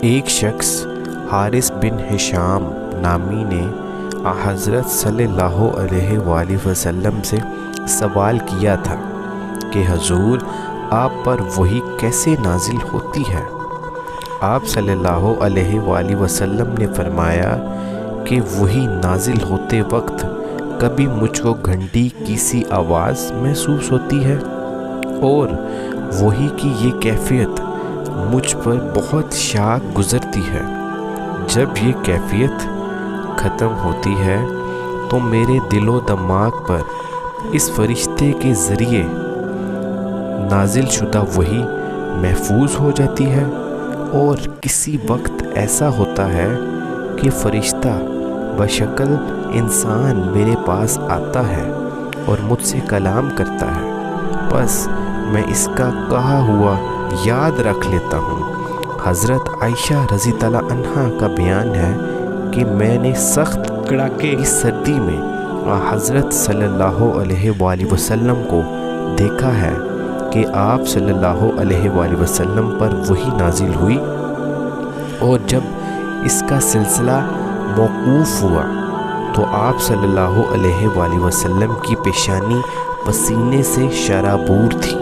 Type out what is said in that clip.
ایک شخص حارث بن ہشام نامی نے حضرت صلی اللہ علیہ وآلہ وسلم سے سوال کیا تھا کہ حضور آپ پر وحی کیسے نازل ہوتی ہے؟ آپ صلی اللہ علیہ وآلہ وسلم نے فرمایا کہ وحی نازل ہوتے وقت کبھی مجھ کو گھنٹی کی سی آواز محسوس ہوتی ہے اور وحی کی یہ کیفیت مجھ پر بہت شاق گزرتی ہے۔ جب یہ کیفیت ختم ہوتی ہے تو میرے دل و دماغ پر اس فرشتے کے ذریعے نازل شدہ وحی محفوظ ہو جاتی ہے، اور کسی وقت ایسا ہوتا ہے کہ فرشتہ بشکل انسان میرے پاس آتا ہے اور مجھ سے کلام کرتا ہے، بس میں اس کا کہا ہوا یاد رکھ لیتا ہوں۔ حضرت عائشہ رضی اللہ عنہا کا بیان ہے کہ میں نے سخت کڑاکے کی سردی میں حضرت صلی اللہ علیہ وآلہ وسلم کو دیکھا ہے کہ آپ صلی اللہ علیہ وآلہ وسلم پر وحی نازل ہوئی، اور جب اس کا سلسلہ موقوف ہوا تو آپ صلی اللہ علیہ وآلہ وسلم کی پیشانی پسینے سے شرابور تھی۔